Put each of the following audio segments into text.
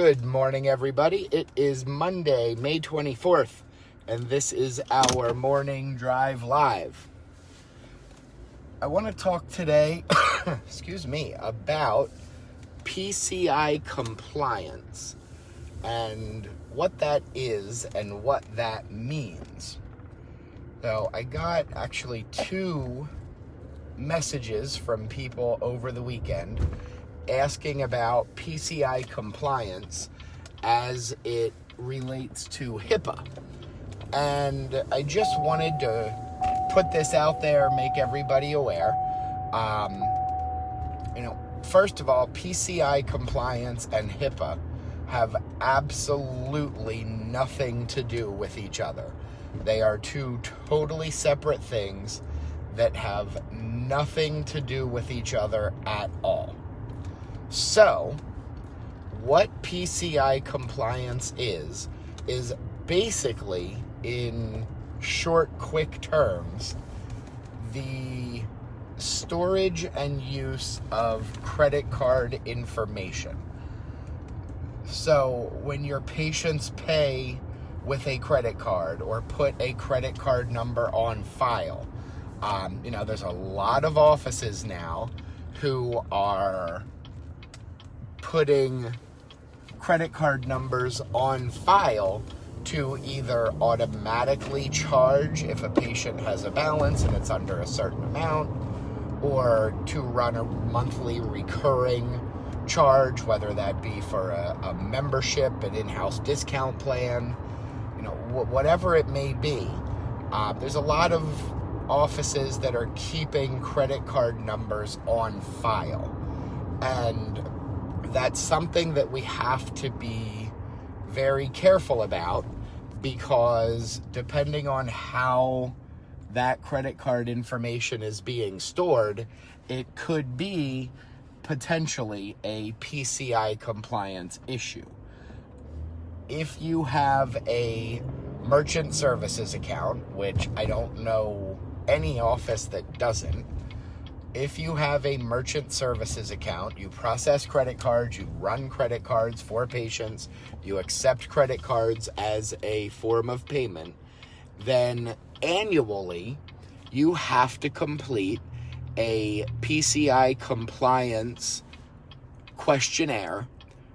Good morning, everybody. It is Monday, May 24th, and this is our morning drive live. I want to talk today, about Pci Compliance and what that is and what that means. So I got actually two messages from people over the weekend asking about Pci compliance as it relates to HIPAA. And I just wanted to put this out there, make everybody aware. First of all, Pci compliance and HIPAA have absolutely nothing to do with each other. They are two totally separate things that have nothing to do with each other at all. So, what Pci compliance is basically, in short, quick terms, the storage and use of credit card information. So, when your patients pay with a credit card or put a credit card number on file, there's a lot of offices now who are putting credit card numbers on file to either automatically charge if a patient has a balance and it's under a certain amount, or to run a monthly recurring charge, whether that be for a membership, an in-house discount plan, whatever it may be. There's a lot of offices that are keeping credit card numbers on file, and that's something that we have to be very careful about, because depending on how that credit card information is being stored, it could be potentially a Pci compliance issue. If you have a merchant services account, which I don't know any office that doesn't, if you have a merchant services account, you process credit cards, you run credit cards for patients, you accept credit cards as a form of payment, then annually you have to complete a Pci compliance questionnaire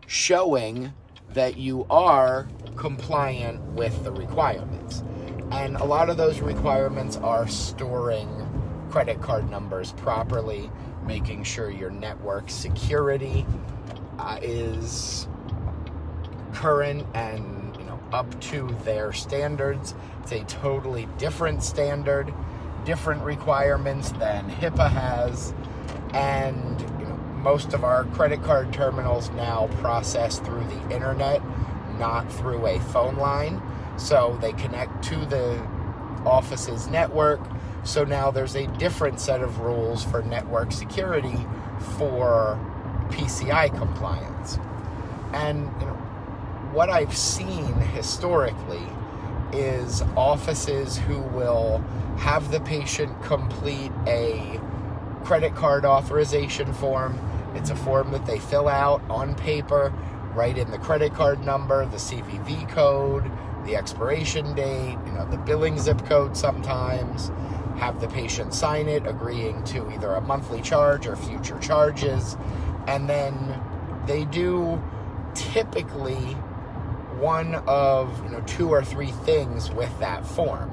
showing that you are compliant with the requirements. And a lot of those requirements are storing credit card numbers properly, making sure your network security is current and up to their standards. It's a totally different standard, different requirements than HIPAA has, and most of our credit card terminals now process through the internet, not through a phone line, so they connect to the office's network. So now there's a different set of rules for network security for Pci compliance. And what I've seen historically is offices who will have the patient complete a credit card authorization form. It's a form that they fill out on paper, write in the credit card number, the CVV code, the expiration date, the billing zip code sometimes, have the patient sign it, agreeing to either a monthly charge or future charges, and then they do typically one of two or three things with that form.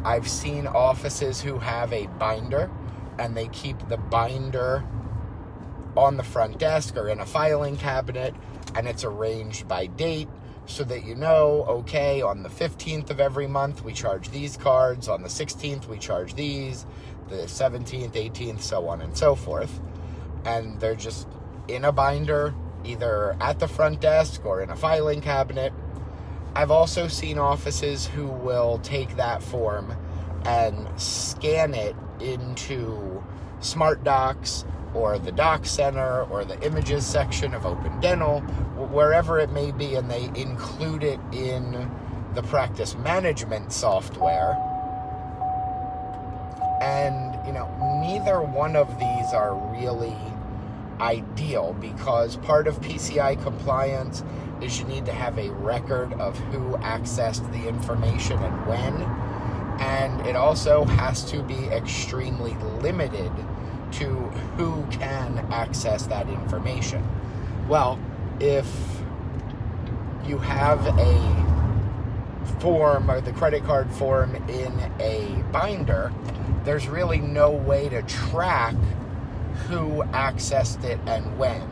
I've seen offices who have a binder, and they keep the binder on the front desk or in a filing cabinet, and it's arranged by date, so that okay, on the 15th of every month, we charge these cards. On the 16th, we charge these. The 17th, 18th, so on and so forth. And they're just in a binder, either at the front desk or in a filing cabinet. I've also seen offices who will take that form and scan it into Smart Docs or the Doc Center or the Images section of Open Dental, wherever it may be, and they include it in the practice management software. And, neither one of these are really ideal, because part of PCI compliance is you need to have a record of who accessed the information and when, and it also has to be extremely limited to who can access that information. Well, if you have a form, or the credit card form, in a binder, there's really no way to track who accessed it and when.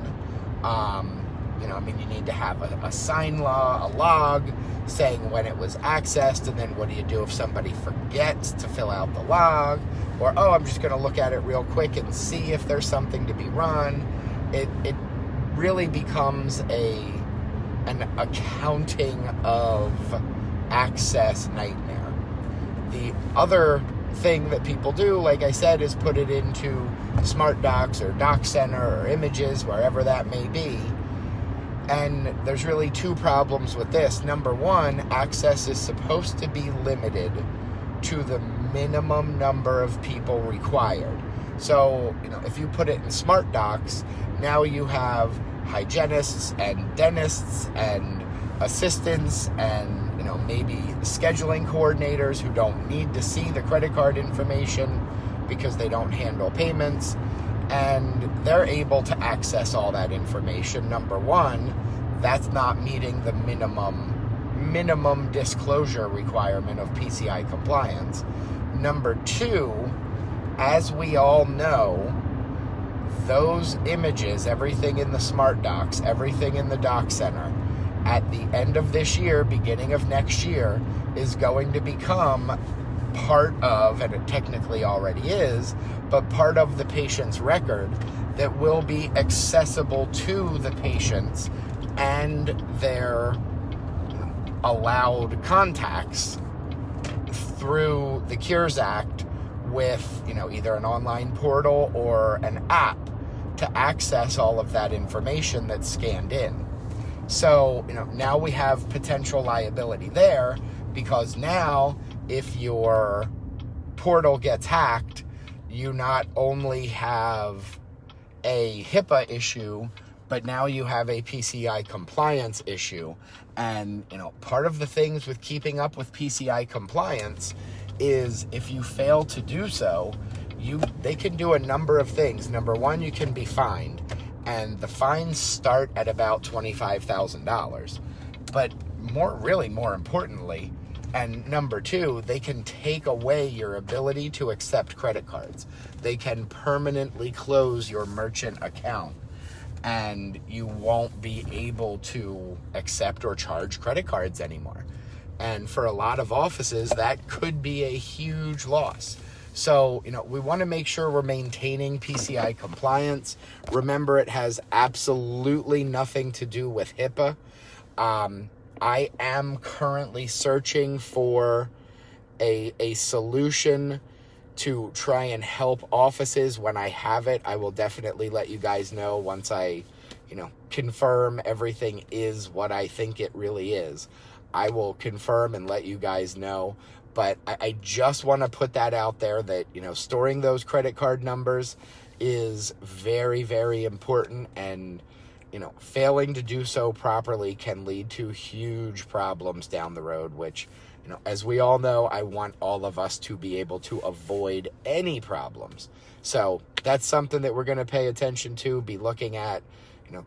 You need to have a sign law, a log saying when it was accessed, and then what do you do if somebody forgets to fill out the log? Or, I'm just going to look at it real quick and see if there's something to be run. It really becomes an accounting of access nightmare. The other thing that people do, like I said, is put it into Smart Docs or Doc Center or Images, wherever that may be. And there's really two problems with this. Number one, access is supposed to be limited to the minimum number of people required. So, if you put it in Smart Docs, now you have hygienists and dentists and assistants and maybe scheduling coordinators who don't need to see the credit card information because they don't handle payments, and they're able to access all that information. Number one, that's not meeting the minimum disclosure requirement of PCI compliance. Number two, as we all know, those images, everything in the Smart Docs, everything in the Doc Center, at the end of this year, beginning of next year, is going to become part of, and it technically already is, but part of the patient's record that will be accessible to the patients and their allowed contacts through the Cures Act with, either an online portal or an app to access all of that information that's scanned in. So, now we have potential liability there, because now if your portal gets hacked, you not only have a HIPAA issue, but now you have a PCI compliance issue. And, part of the things with keeping up with PCI compliance is if you fail to do so, they can do a number of things. Number one, you can be fined. And the fines start at about $25,000. But more importantly, and number two, they can take away your ability to accept credit cards. They can permanently close your merchant account, and you won't be able to accept or charge credit cards anymore. And for a lot of offices, that could be a huge loss. So, we want to make sure we're maintaining PCI compliance. Remember, it has absolutely nothing to do with HIPAA. I am currently searching for a solution to try and help offices. When I have it, I will definitely let you guys know once I, confirm everything is what I think it really is. I will confirm and let you guys know. But I just want to put that out there that, storing those credit card numbers is very, very important. And, failing to do so properly can lead to huge problems down the road, which, as we all know, I want all of us to be able to avoid any problems. So that's something that we're going to pay attention to, be looking at,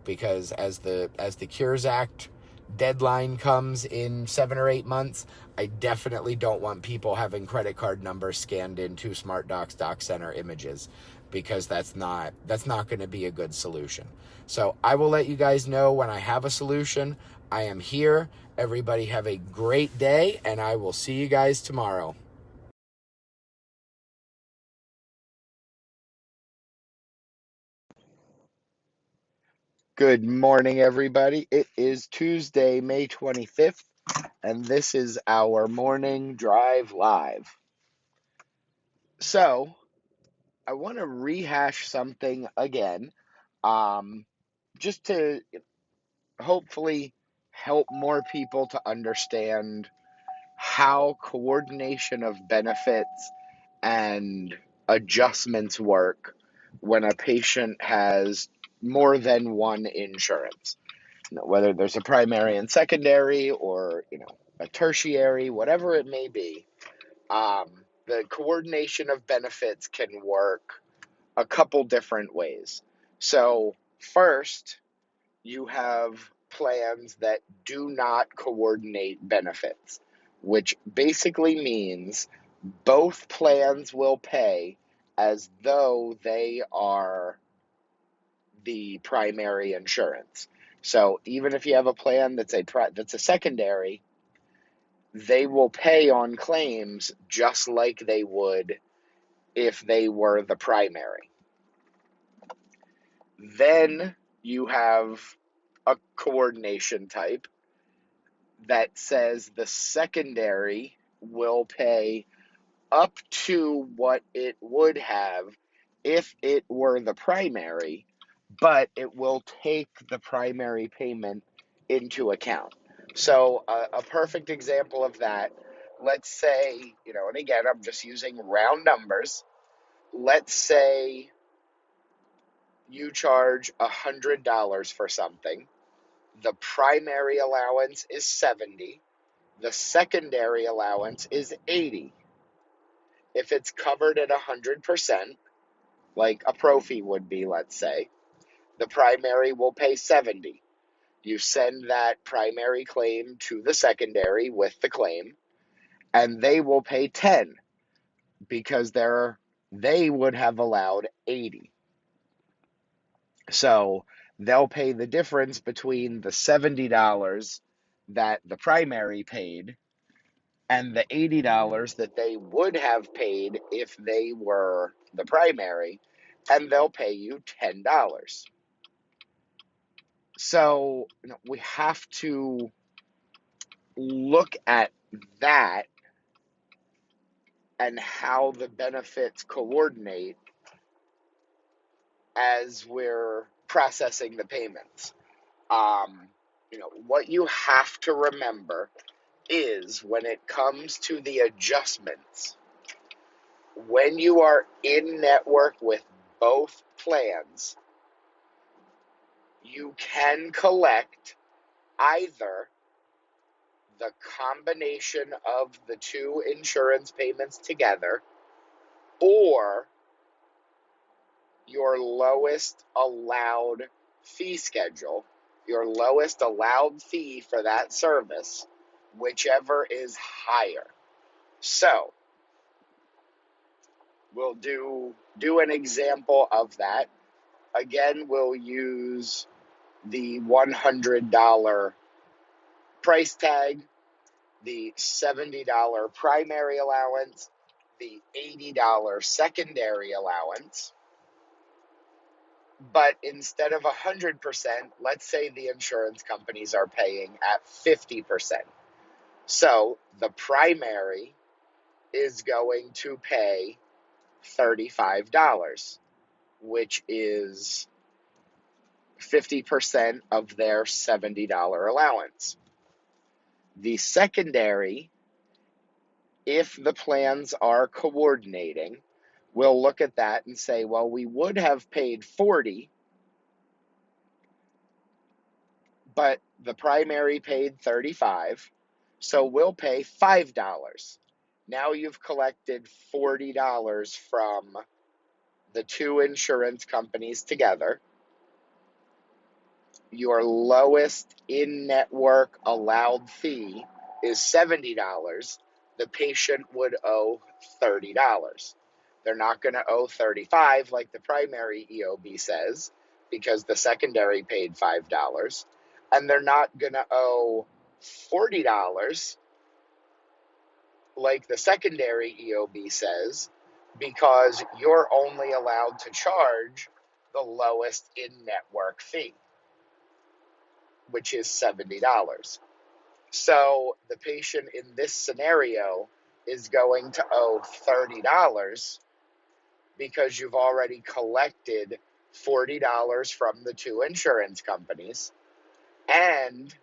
because as the Cures Act deadline comes in 7 or 8 months, I definitely don't want people having credit card numbers scanned into Smart Docs, Doc Center, Images, because that's not going to be a good solution. So I will let you guys know when I have a solution. I am here. Everybody have a great day, and I will see you guys tomorrow. Good morning, everybody. It is Tuesday, May 25th, and this is our morning drive live. So, I want to rehash something again, just to hopefully help more people to understand how coordination of benefits and adjustments work when a patient has more than one insurance. Whether there's a primary and secondary, or a tertiary, whatever it may be, the coordination of benefits can work a couple different ways. So first, you have plans that do not coordinate benefits, which basically means both plans will pay as though they are the primary insurance. So even if you have a plan that's a secondary, they will pay on claims just like they would if they were the primary. Then you have a coordination type that says the secondary will pay up to what it would have if it were the primary, but it will take the primary payment into account. So a perfect example of that, let's say, and again, I'm just using round numbers. Let's say you charge $100 for something. The primary allowance is $70. The secondary allowance is $80. If it's covered at 100%, like a prophy would be, let's say, the primary will pay $70. You send that primary claim to the secondary with the claim, and they will pay $10 because they would have allowed $80. So they'll pay the difference between the $70 that the primary paid and the $80 that they would have paid if they were the primary, and they'll pay you $10. So we have to look at that and how the benefits coordinate as we're processing the payments. What you have to remember is when it comes to the adjustments, when you are in network with both plans, you can collect either the combination of the two insurance payments together or your lowest allowed fee schedule, your lowest allowed fee for that service, whichever is higher. So we'll do an example of that. Again, we'll use the $100 price tag, the $70 primary allowance, the $80 secondary allowance. But instead of 100%, let's say the insurance companies are paying at 50%. So the primary is going to pay $35, which is 50% of their $70 allowance. The secondary, if the plans are coordinating, we'll look at that and say, well, we would have paid $40, but the primary paid $35, so we'll pay $5. Now you've collected $40 from the two insurance companies together. Your lowest in-network allowed fee is $70. The patient would owe $30. They're not going to owe $35 like the primary EOB says because the secondary paid $5. And they're not going to owe $40 like the secondary EOB says because you're only allowed to charge the lowest in-network fee, which is $70. So the patient in this scenario is going to owe $30 because you've already collected $40 from the two insurance companies, and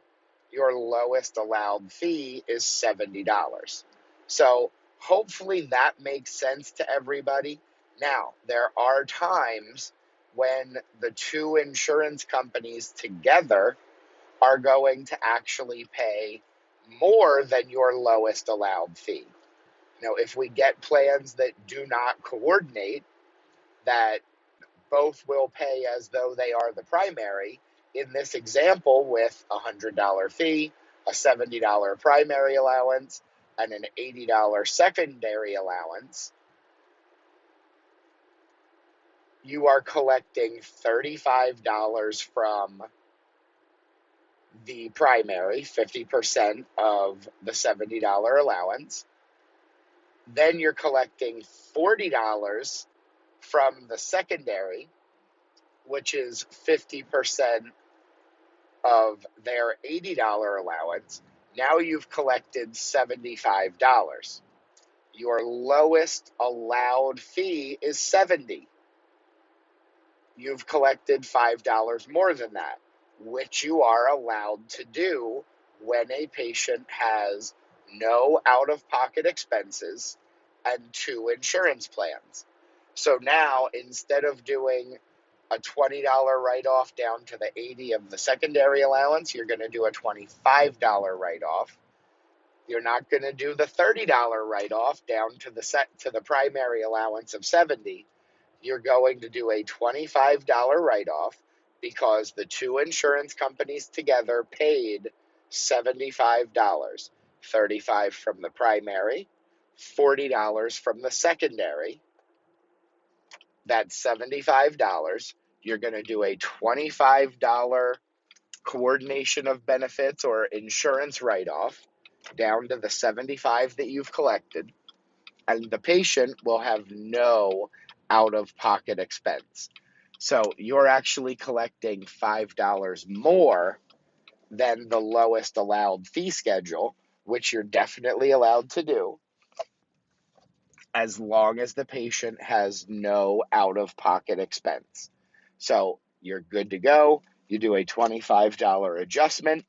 your lowest allowed fee is $70. So hopefully that makes sense to everybody. Now, there are times when the two insurance companies together are going to actually pay more than your lowest allowed fee. If we get plans that do not coordinate, that both will pay as though they are the primary, in this example with a $100 fee, a $70 primary allowance, and an $80 secondary allowance, you are collecting $35 from the primary, 50% of the $70 allowance. Then you're collecting $40 from the secondary, which is 50% of their $80 allowance. Now you've collected $75. Your lowest allowed fee is $70. You've collected $5 more than that, which you are allowed to do when a patient has no out-of-pocket expenses and two insurance plans. So now, instead of doing a $20 write-off down to the $80 of the secondary allowance, you're going to do a $25 write-off. You're not going to do the $30 write-off down to the primary allowance of $70. You're going to do a $25 write-off because the two insurance companies together paid $75, $35 from the primary, $40 from the secondary. That's $75. You're going to do a $25 coordination of benefits or insurance write-off down to the $75 that you've collected, and the patient will have no out-of-pocket expense. So you're actually collecting $5 more than the lowest allowed fee schedule, which you're definitely allowed to do, as long as the patient has no out-of-pocket expense. So you're good to go. You do a $25 adjustment.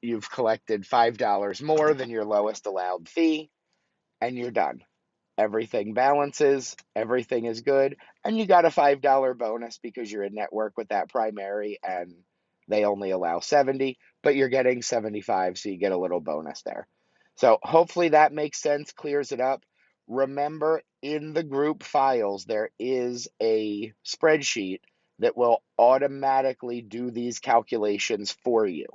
You've collected $5 more than your lowest allowed fee, and you're done. Everything balances, everything is good, and you got a $5 bonus because you're in network with that primary and they only allow 70, but you're getting 75, so you get a little bonus there. So hopefully that makes sense, clears it up. Remember, in the group files, there is a spreadsheet that will automatically do these calculations for you.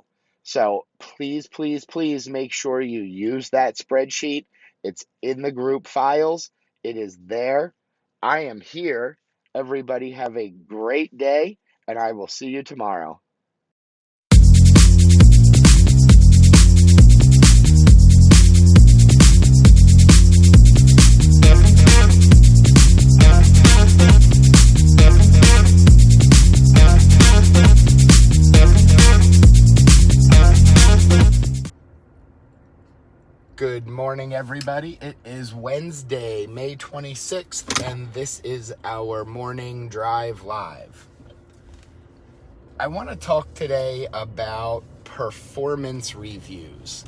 So please, please, please make sure you use that spreadsheet. It's in the group files. It is there. I am here. Everybody have a great day, and I will see you tomorrow. Good morning, everybody. It is Wednesday, May 26th, and this is our morning drive live. I want to talk today about performance reviews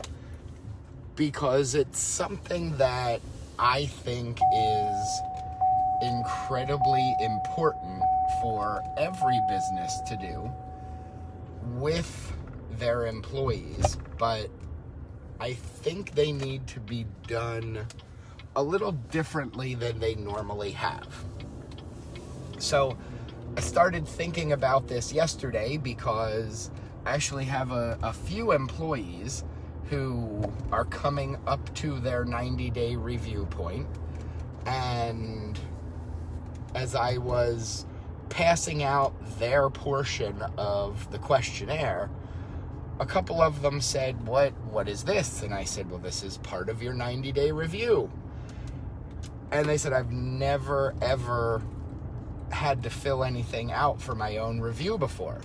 because it's something that I think is incredibly important for every business to do with their employees, but I think they need to be done a little differently than they normally have. So I started thinking about this yesterday because I actually have a few employees who are coming up to their 90-day review point. And as I was passing out their portion of the questionnaire, a couple of them said, what is this? And I said, well, this is part of your 90-day review. And they said, I've never, ever had to fill anything out for my own review before.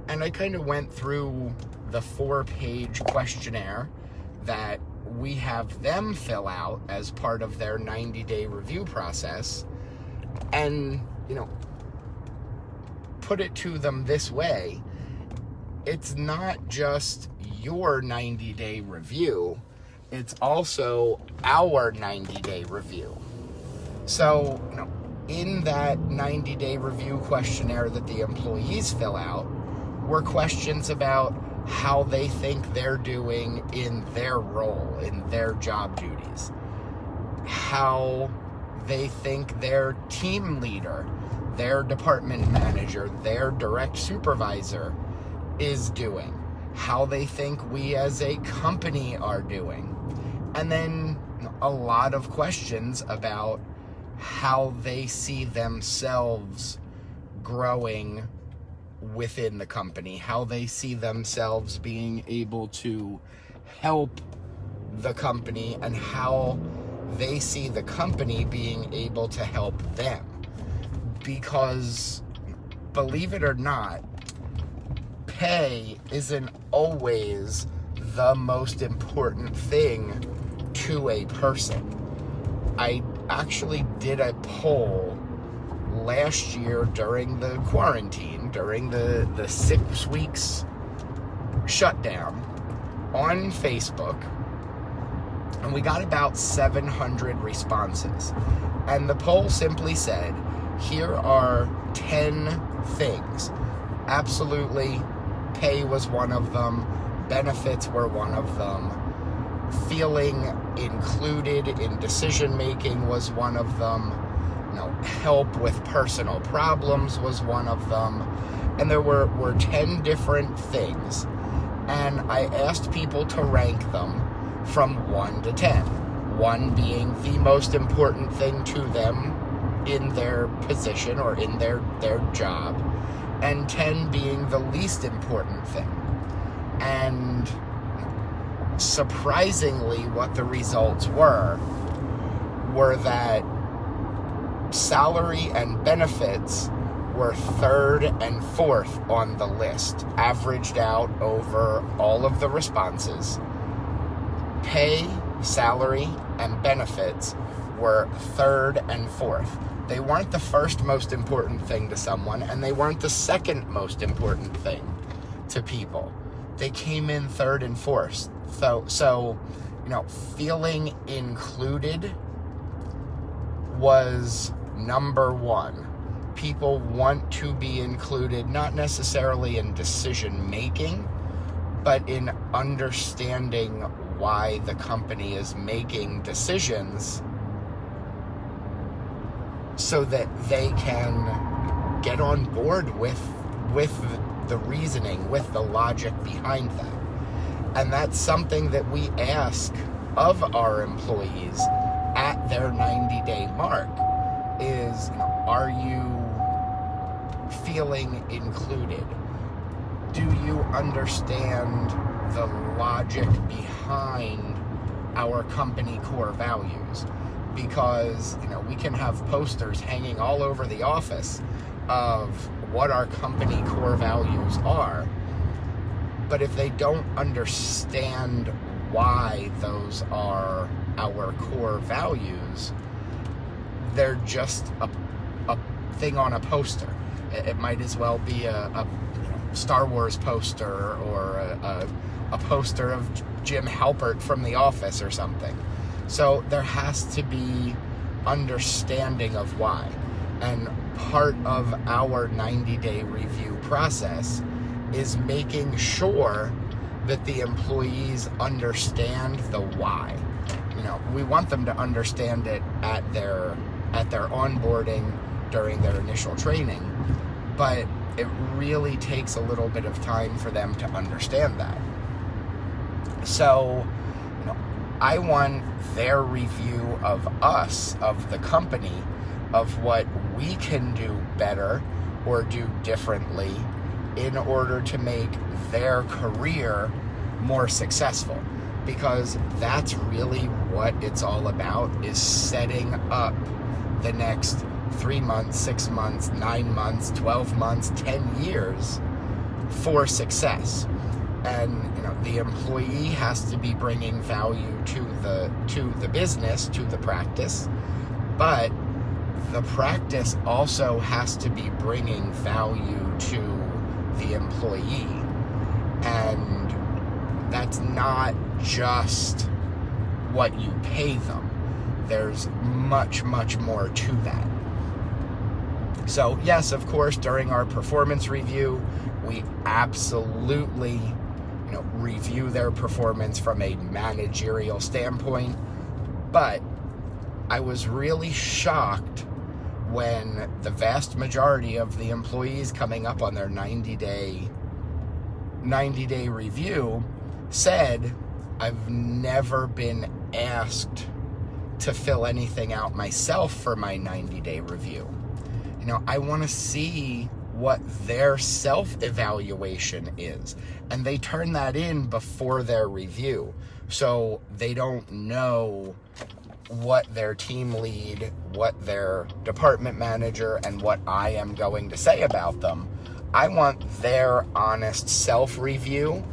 And I kind of went through the 4-page questionnaire that we have them fill out as part of their 90-day review process, and, put it to them this way. It's not just your 90-day review, it's also our 90-day review. So, in that 90-day review questionnaire that the employees fill out were questions about how they think they're doing in their role, in their job duties, how they think their team leader, their department manager, their direct supervisor is doing, how they think we as a company are doing, and then a lot of questions about how they see themselves growing within the company, how they see themselves being able to help the company, and how they see the company being able to help them. Because, believe it or not, pay isn't always the most important thing to a person. I actually did a poll last year during the quarantine, during the 6 weeks shutdown on Facebook, and we got about 700 responses. And the poll simply said, here are 10 things. Absolutely, pay was one of them, benefits were one of them, feeling included in decision making was one of them, help with personal problems was one of them, and there were 10 different things. And I asked people to rank them from 1 to 10. 1 being the most important thing to them in their position or in their job, and 10 being the least important thing. And surprisingly, what the results were that salary and benefits were 3rd and 4th on the list, averaged out over all of the responses. Pay, salary, and benefits were 3rd and 4th. They weren't the first most important thing to someone, and they weren't the second most important thing to people. They came in 3rd and 4th. So, feeling included was number 1. People want to be included, not necessarily in decision making, but in understanding why the company is making decisions so that they can get on board with the reasoning, with the logic behind that. And that's something that we ask of our employees at their 90-day mark is, are you feeling included? Do you understand the logic behind our company core values? Because, we can have posters hanging all over the office of what our company core values are, but if they don't understand why those are our core values, they're just a thing on a poster. It might as well be a Star Wars poster or a poster of Jim Halpert from The Office or something. So there has to be understanding of why. And part of our 90-day review process is making sure that the employees understand the why. We want them to understand it at their onboarding, during their initial training, but it really takes a little bit of time for them to understand that. So, I want their review of us, of the company, of what we can do better or do differently in order to make their career more successful. Because that's really what it's all about, is setting up the next 3 months, 6 months, 9 months, 12 months, 10 years for success. And the employee has to be bringing value to the business, to the practice, but the practice also has to be bringing value to the employee. And that's not just what you pay them. There's much, much more to that. So yes, of course, during our performance review, we absolutely, review their performance from a managerial standpoint. But I was really shocked when the vast majority of the employees coming up on their 90-day review said, I've never been asked to fill anything out myself for my 90-day review. I want to see what their self-evaluation is. And they turn that in before their review. So they don't know what their team lead, what their department manager, and what I am going to say about them. I want their honest self-review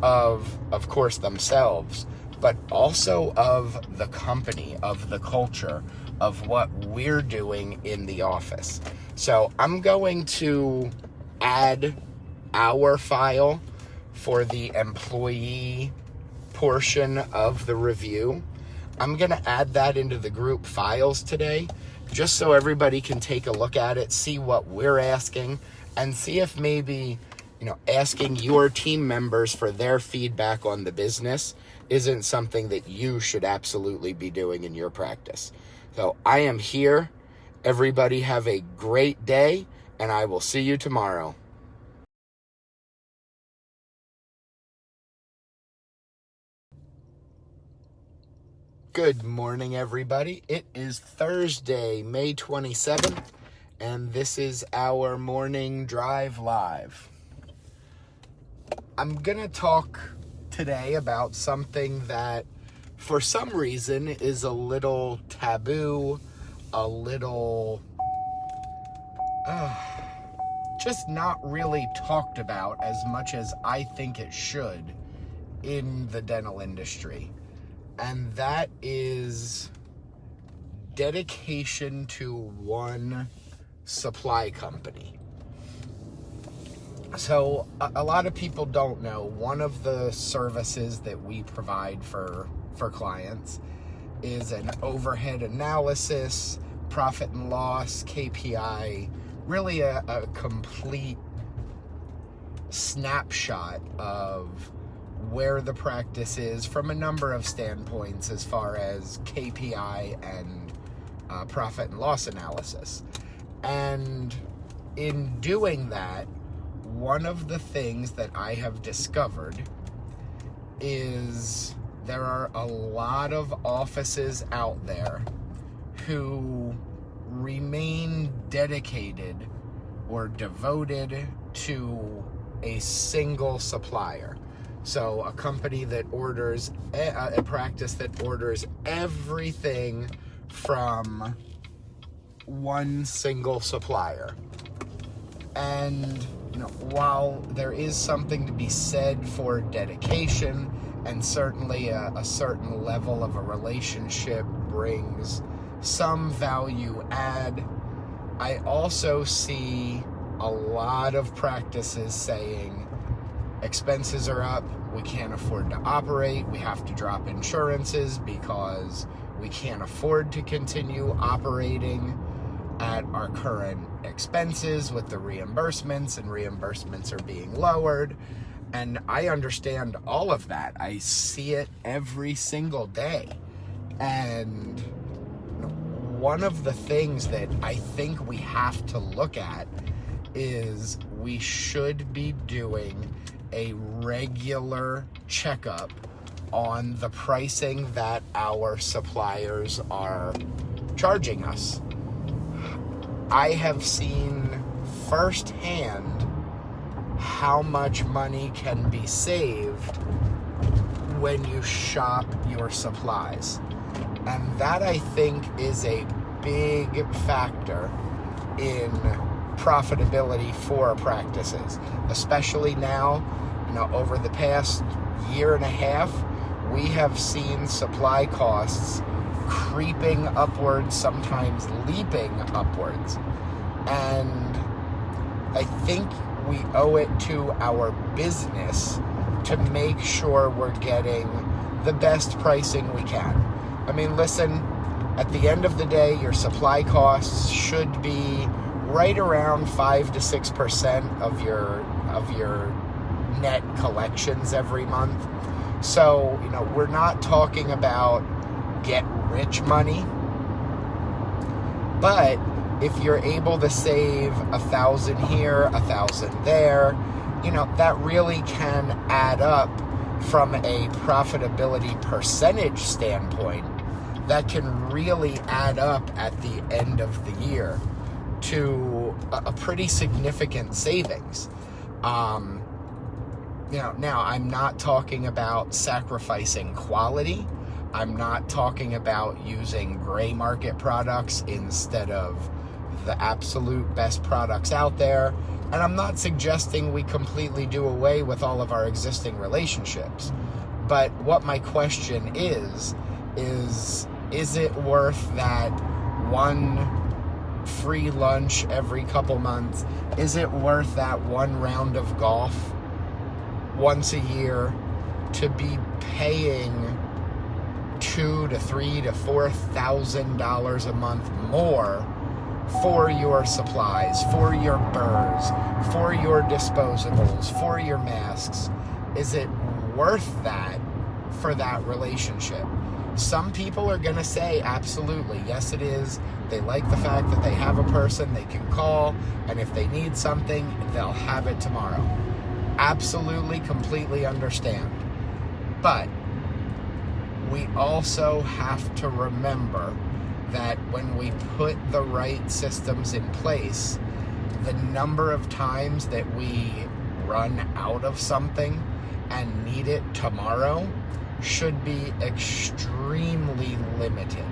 of course, themselves, but also of the company, of the culture, of what we're doing in the office. So I'm going to add our file for the employee portion of the review. I'm going to add that into the group files today, just so everybody can take a look at it, see what we're asking, and see if maybe, asking your team members for their feedback on the business isn't something that you should absolutely be doing in your practice. So I am here. Everybody have a great day, and I will see you tomorrow. Good morning, everybody. It is Thursday, May 27th, and this is our morning drive live. I'm going to talk today about something that, for some reason, is a little taboo, a little just not really talked about as much as I think it should in the dental industry. And that is dedication to one supply company. So a lot of people don't know, one of the services that we provide for clients is an overhead analysis, profit and loss, KPI, really a complete snapshot of where the practice is from a number of standpoints as far as KPI and profit and loss analysis. And in doing that, one of the things that I have discovered is there are a lot of offices out there who remain dedicated or devoted to a single supplier. So a company that orders, a practice that orders everything from one single supplier. And while there is something to be said for dedication, and certainly a certain level of a relationship brings some value add, I also see a lot of practices saying expenses are up, we can't afford to operate, we have to drop insurances because we can't afford to continue operating at our current expenses with the reimbursements, and reimbursements are being lowered. And I understand all of that. I see it every single day. And one of the things that I think we have to look at is we should be doing a regular checkup on the pricing that our suppliers are charging us. I have seen firsthand how much money can be saved when you shop your supplies. And that, I think, is a big factor in profitability for practices. Especially now, over the past year and a half, we have seen supply costs creeping upwards, sometimes leaping upwards. And I think we owe it to our business to make sure we're getting the best pricing we can. I mean, listen, at the end of the day, your supply costs should be right around 5 to 6% of your net collections every month. So, we're not talking about get rich money, but if you're able to save 1,000 here, 1,000 there, that really can add up from a profitability percentage standpoint. That can really add up at the end of the year to a pretty significant savings. Now I'm not talking about sacrificing quality. I'm not talking about using gray market products instead of the absolute best products out there. And I'm not suggesting we completely do away with all of our existing relationships. But what my question is it worth that one free lunch every couple months? Is it worth that one round of golf once a year to be paying $2,000 to $3,000 to $4,000 a month more for your supplies, for your burrs, for your disposables, for your masks? Is it worth that for that relationship? Some people are going to say absolutely, yes it is. They like the fact that they have a person they can call, and if they need something, they'll have it tomorrow. Absolutely, completely understand. But we also have to remember that when we put the right systems in place, the number of times that we run out of something and need it tomorrow should be extremely limited.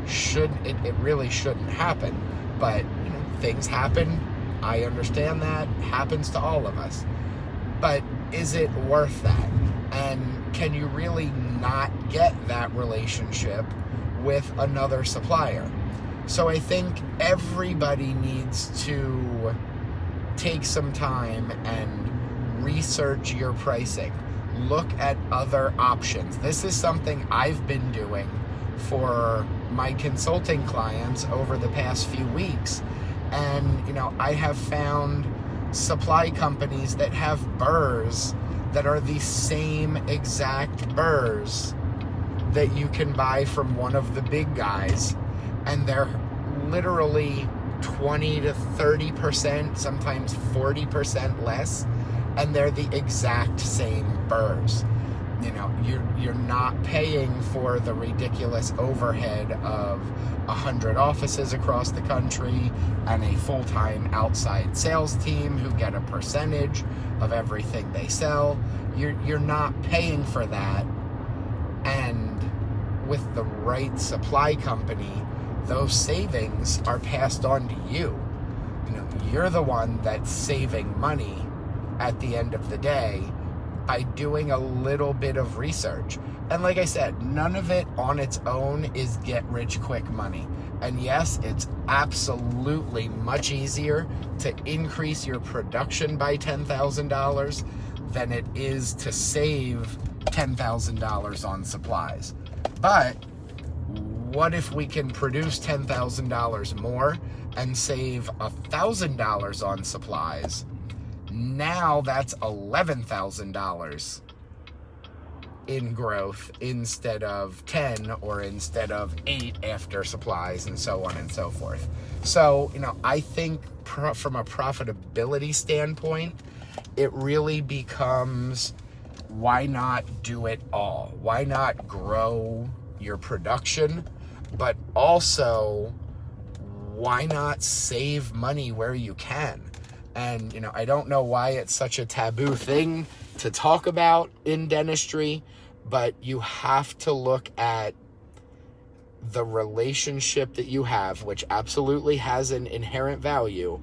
It really shouldn't happen, but things happen. I understand that happens to all of us. But is it worth that? And can you really not get that relationship with another supplier? So I think everybody needs to take some time and research your pricing. Look at other options. This is something I've been doing for my consulting clients over the past few weeks. And, I have found supply companies that have burrs that are the same exact burrs that you can buy from one of the big guys, and they're literally 20 to 30%, sometimes 40% less, and they're the exact same burrs. You're not paying for the ridiculous overhead of 100 offices across the country and a full-time outside sales team who get a percentage of everything they sell. You're not paying for that. And with the right supply company, those savings are passed on to you. You're the one that's saving money at the end of the day by doing a little bit of research. And like I said, none of it on its own is get rich quick money. And yes, it's absolutely much easier to increase your production by $10,000 than it is to save $10,000 on supplies. But what if we can produce $10,000 more and save $1,000 on supplies? Now that's $11,000 in growth instead of 10 or instead of 8 after supplies, and so on and so forth. So, I think from a profitability standpoint, it really becomes, why not do it all? Why not grow your production, but also why not save money where you can? And, I don't know why it's such a taboo thing to talk about in dentistry, but you have to look at the relationship that you have, which absolutely has an inherent value,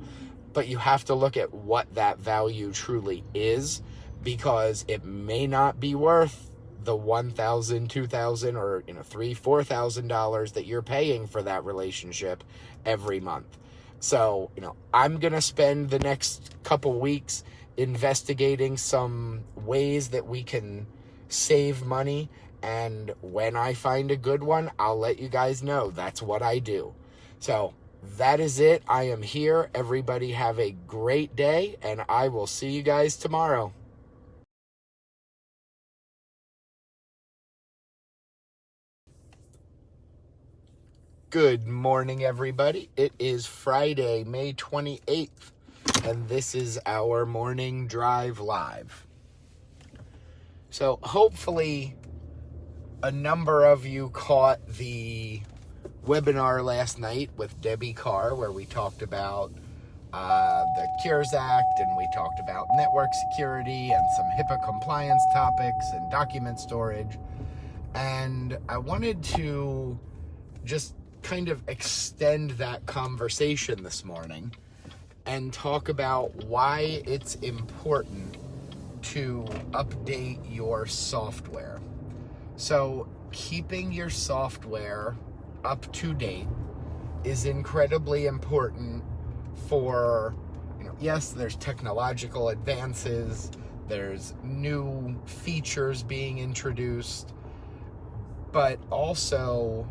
but you have to look at what that value truly is, because it may not be worth the $1,000, $2,000, or $3,000, $4,000 that you're paying for that relationship every month. So, I'm going to spend the next couple weeks investigating some ways that we can save money. And when I find a good one, I'll let you guys know. That's what I do. So, that is it. I am here. Everybody have a great day, and I will see you guys tomorrow. Good morning, everybody. It is Friday, May 28th, and this is our morning drive live. So hopefully a number of you caught the webinar last night with Debbie Carr, where we talked about the Cures Act, and we talked about network security and some HIPAA compliance topics and document storage. And I wanted to just kind of extend that conversation this morning and talk about why it's important to update your software. So keeping your software up to date is incredibly important for, yes, there's technological advances, there's new features being introduced, but also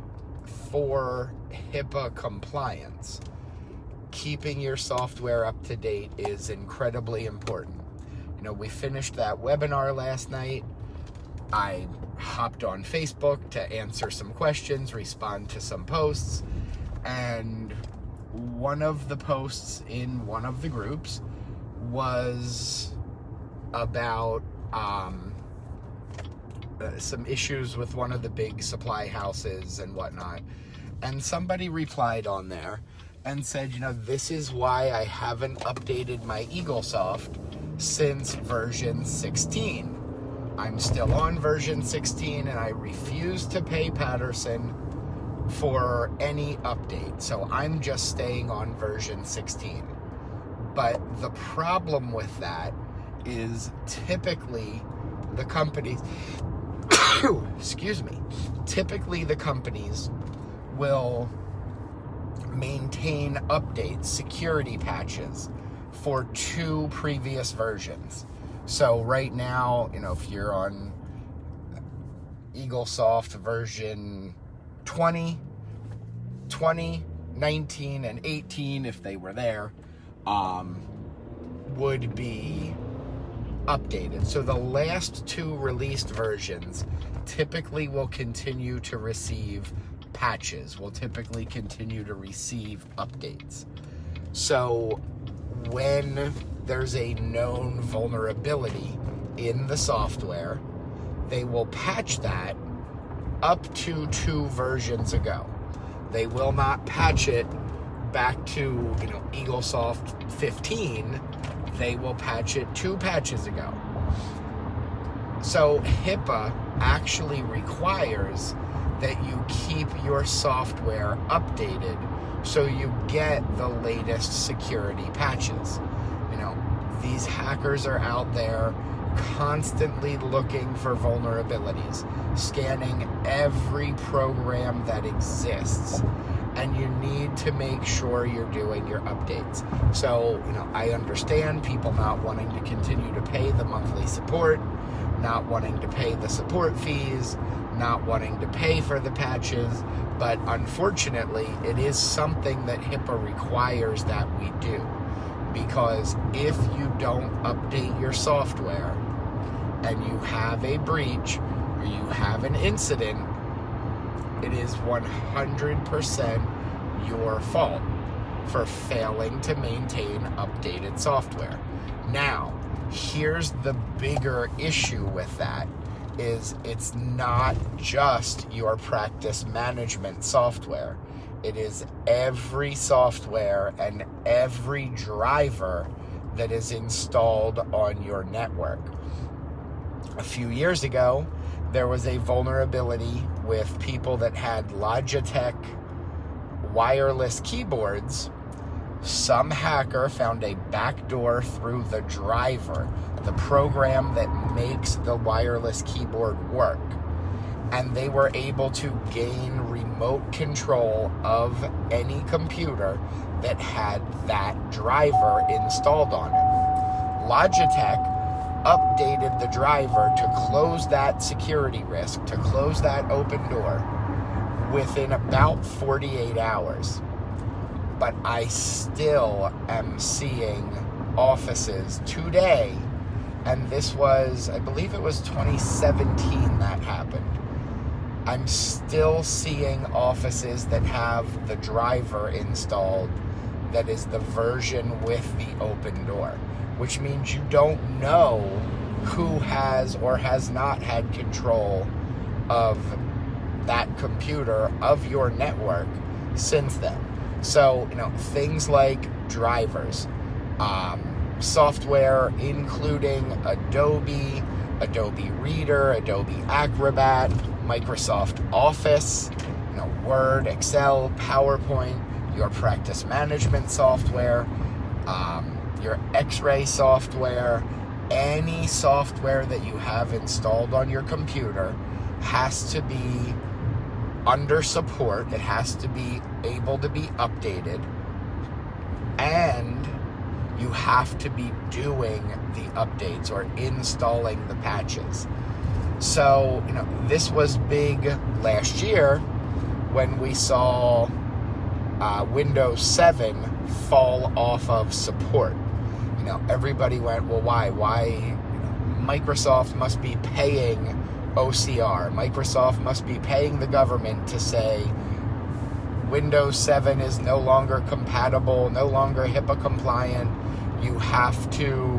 for HIPAA compliance. Keeping your software up to date is incredibly important. We finished that webinar last night. I hopped on Facebook to answer some questions, respond to some posts, and one of the posts in one of the groups was about some issues with one of the big supply houses and whatnot. And somebody replied on there and said, this is why I haven't updated my EagleSoft since version 16. I'm still on version 16, and I refuse to pay Patterson for any update. So I'm just staying on version 16. But the problem with that is typically the companies, typically the companies will maintain updates, security patches for 2 previous versions. So right now, if you're on EagleSoft version 20, 19, and 18, if they were there, would be updated. So the last 2 released versions typically will continue to receive patches, will typically continue to receive updates. So when there's a known vulnerability in the software, they will patch that up to 2 versions ago. They will not patch it back to, EagleSoft 15. They will patch it 2 patches ago. So HIPAA actually requires that you keep your software updated so you get the latest security patches. These hackers are out there constantly looking for vulnerabilities, scanning every program that exists, and you need to make sure you're doing your updates. So, I understand people not wanting to continue to pay the monthly support, not wanting to pay the support fees, not wanting to pay for the patches, but unfortunately, it is something that HIPAA requires that we do. Because if you don't update your software and you have a breach or you have an incident, it is 100% your fault for failing to maintain updated software. Now, here's the bigger issue with that, is it's not just your practice management software. It is every software and every driver that is installed on your network. A few years ago, there was a vulnerability with people that had Logitech wireless keyboards. Some hacker found a backdoor through the driver, the program that makes the wireless keyboard work. And they were able to gain remote control of any computer that had that driver installed on it. Logitech updated the driver to close that security risk, to close that open door within about 48 hours. but I still am seeing offices today, and this was, I believe it was 2017 that happened. I'm still seeing offices that have the driver installed that is the version with the open door, which means you don't know who has or has not had control of that computer, of your network since then. So, things like drivers, software including Adobe Reader, Adobe Acrobat, Microsoft Office, Word, Excel, PowerPoint, your practice management software, your X-ray software, any software that you have installed on your computer has to be under support. It has to be able to be updated, and you have to be doing the updates or installing the patches. So, this was big last year when we saw Windows 7 fall off of support. Everybody went, well, why? Microsoft must be paying OCR. Microsoft must be paying the government to say Windows 7 is no longer compatible, no longer HIPAA compliant. You have to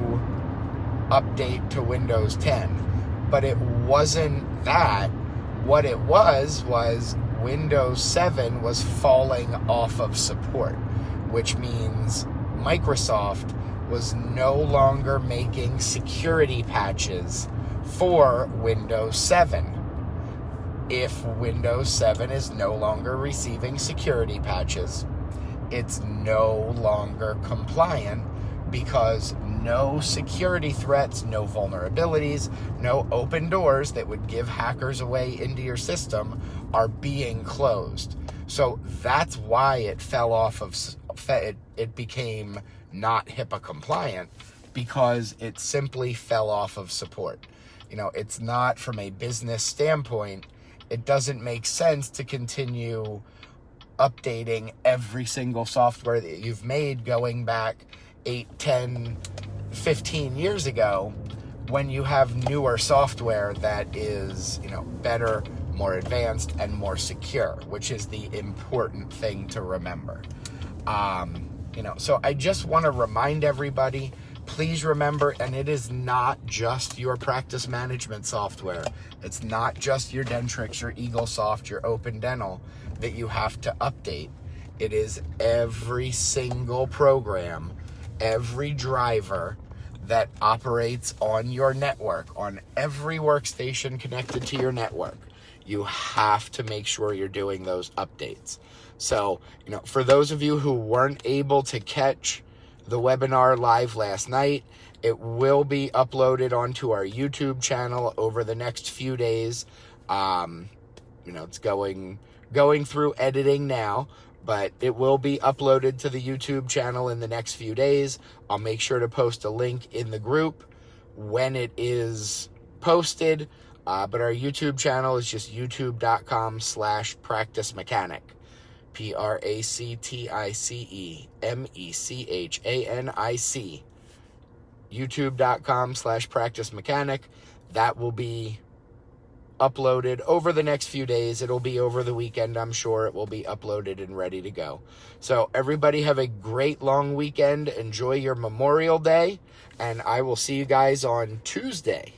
update to Windows 10. But it wasn't that. What it was Windows 7 was falling off of support, which means Microsoft was no longer making security patches for Windows 7. If Windows 7 is no longer receiving security patches, it's no longer compliant, because no security threats, no vulnerabilities, no open doors that would give hackers a way into your system are being closed. So that's why it fell off of, it became not HIPAA compliant, because it simply fell off of support. It's not, from a business standpoint, it doesn't make sense to continue updating every single software that you've made going back 8, 10, 15 years ago, when you have newer software that is, better, more advanced, and more secure, which is the important thing to remember. So I just want to remind everybody, please remember, and it is not just your practice management software. It's not just your Dentrix, your EagleSoft, your Open Dental that you have to update. It is every single program, every driver that operates on your network, on every workstation connected to your network. You have to make sure you're doing those updates. So, for those of you who weren't able to catch the webinar live last night, it will be uploaded onto our YouTube channel over the next few days. It's going through editing now, but it will be uploaded to the YouTube channel in the next few days. I'll make sure to post a link in the group when it is posted. But our YouTube channel is just youtube.com/practicemechanic. PracticeMechanic. youtube.com/practicemechanic. That will be uploaded over the next few days. It'll be over the weekend, I'm sure. It will be uploaded and ready to go. So everybody have a great long weekend. Enjoy your Memorial Day, and I will see you guys on Tuesday.